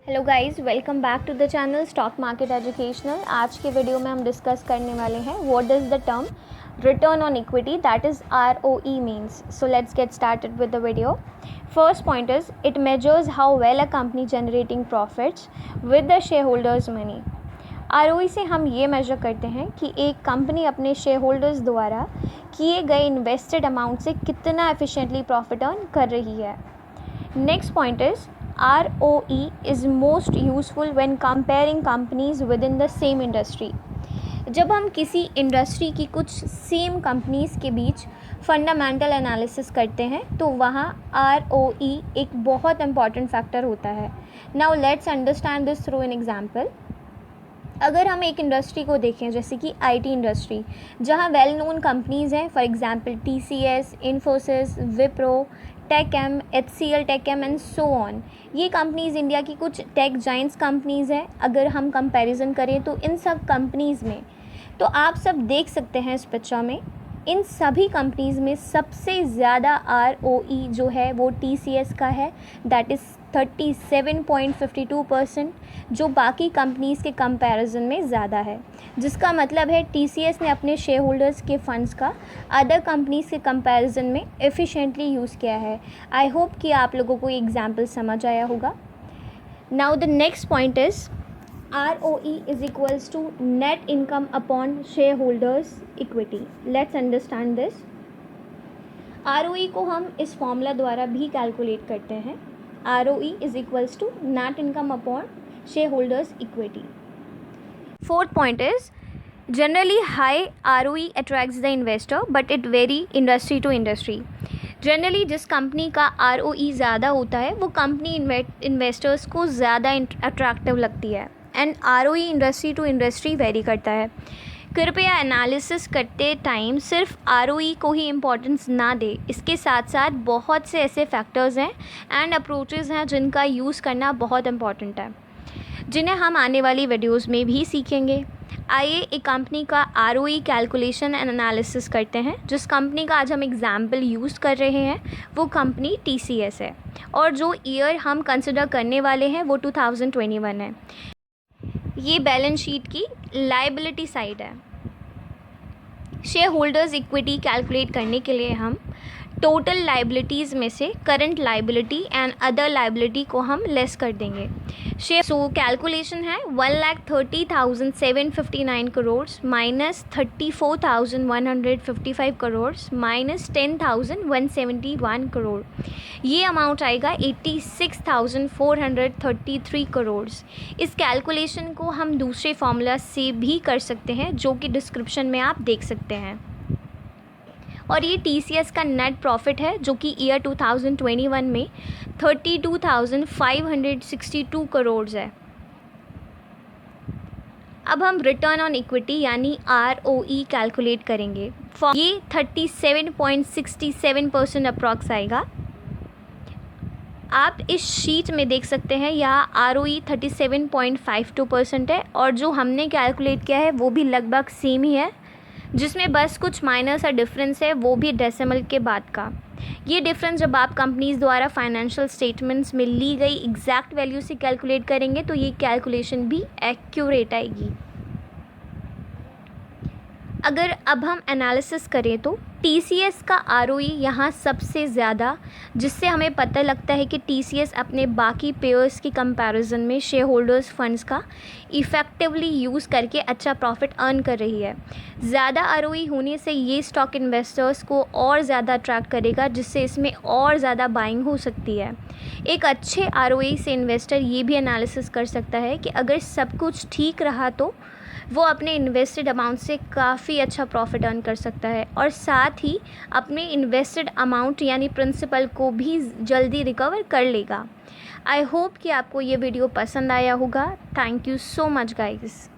Hello guys, welcome back to the channel stock market educational. आज के video में हम डिस्कस करने वाले हैं what does the term return on equity that is ROE means. So let's get started with the video. First point is it measures how well a company generating profits with the share holders money. ROE से हम ये major करते हैं कि एक company अपने share holders द्वारा किए गए इन्वेस्टेड अमाउंट से कितना एफिशिएंटली प्रॉफिट अर्न कर रही है। Next point is ROE is most useful when comparing companies within the same industry। जब हम किसी इंडस्ट्री की कुछ सेम कंपनीज़ के बीच फंडामेंटल एनालिसिस करते हैं तो वहाँ ROE एक बहुत इंपॉर्टेंट फैक्टर होता है। Now let's understand this through an example. अगर हम एक इंडस्ट्री को देखें जैसे कि IT इंडस्ट्री, जहाँ वेल नोन कंपनीज़ हैं, for example TCS, Infosys, Wipro, TechM, HCL TechM and so on. ये कंपनीज़ इंडिया की कुछ टेक जाइंट्स कंपनीज़ हैं। अगर हम कंपैरिजन करें तो इन सब कंपनीज़ में तो आप सब देख सकते हैं इस पिक्चर में, इन सभी कंपनीज़ में सबसे ज़्यादा ROE जो है वो TCS का है, दैट इज़ 37.52%, जो बाकी कंपनीज़ के कंपैरिजन में ज़्यादा है। जिसका मतलब है TCS ने अपने शेयर होल्डर्स के फंड्स का अदर कंपनीज़ के कंपैरिजन में एफिशिएंटली यूज़ किया है। आई होप कि आप लोगों को ये एग्जाम्पल समझ आया होगा। Now the next point is ROE is equals to net income upon shareholders equity। Let's understand this। ROE को हम इस फॉर्मूला द्वारा भी कैलकुलेट करते हैं। ROE is equals to net income upon shareholders equity। Fourth point is generally high ROE attracts the investor but it vary industry to industry। Generally जिस company का ROE ज़्यादा होता है वो कंपनी इन्वेस्टर्स को ज़्यादा अट्रैक्टिव लगती है and ROE industry to industry vary करता है। कृपया एनालिसिस करते टाइम सिर्फ ROE को ही इम्पोर्टेंस ना दे, इसके साथ साथ बहुत से ऐसे फैक्टर्स हैं एंड अप्रोचेज़ हैं जिनका यूज़ करना बहुत इम्पॉर्टेंट है, जिन्हें हम आने वाली वीडियोज़ में भी सीखेंगे। आइए एक कंपनी का ROE कैलकुलेशन एंड एनालिसिस करते हैं। जिस कंपनी का आज हम एग्जाम्पल यूज़ कर रहे हैं वो कंपनी TCS है और जो ईयर हम कंसिडर करने वाले हैं वो 2021 है। ये बैलेंस शीट की लायबिलिटी साइड है। शेयर होल्डर्स इक्विटी कैलकुलेट करने के लिए हम टोटल लायबिलिटीज़ में से current liability and other liability को हम लेस कर देंगे। सो कैलकुलेशन है 1,30,759 करोड़ माइनस 34,155 करोड़ माइनस 10,171 करोड़। ये अमाउंट आएगा 86,433 करोड़। इस कैलकुलेशन को हम दूसरे फॉर्मूला से भी कर सकते हैं जो कि डिस्क्रिप्शन में आप देख सकते हैं। और ये TCS का नेट प्रॉफिट है जो कि ईयर 2021 में 32,562 करोड़ है। अब हम रिटर्न ऑन इक्विटी यानी ROE कैलकुलेट करेंगे। ये 37.67% अप्रॉक्स आएगा। आप इस शीट में देख सकते हैं यहाँ ROE 37.52% है और जो हमने कैलकुलेट किया है वो भी लगभग सेम ही है, जिसमें बस कुछ माइनर सा डिफरेंस है, वो भी डेसिमल के बाद का। ये डिफरेंस जब आप कंपनीज़ द्वारा फाइनेंशियल स्टेटमेंट्स में ली गई एग्जैक्ट वैल्यू से कैलकुलेट करेंगे तो ये कैलकुलेशन भी एक्यूरेट आएगी। अगर अब हम एनालिसिस करें तो TCS का ROE यहाँ सबसे ज़्यादा, जिससे हमें पता लगता है कि TCS अपने बाकी पेयर्स की कंपैरिजन में शेयर होल्डर्स फंड्स का इफ़ेक्टिवली यूज़ करके अच्छा प्रॉफिट अर्न कर रही है। ज़्यादा ROE होने से ये स्टॉक इन्वेस्टर्स को और ज़्यादा अट्रैक्ट करेगा, जिससे इसमें और ज़्यादा बाइंग हो सकती है। एक अच्छे ROE से इन्वेस्टर ये भी एनालिसिस कर सकता है कि अगर सब कुछ ठीक रहा तो वो अपने इन्वेस्टेड अमाउंट से काफ़ी अच्छा प्रॉफिट अर्न कर सकता है और साथ ही अपने इन्वेस्टेड अमाउंट यानी प्रिंसिपल को भी जल्दी रिकवर कर लेगा। आई होप कि आपको ये वीडियो पसंद आया होगा। Thank you so much guys.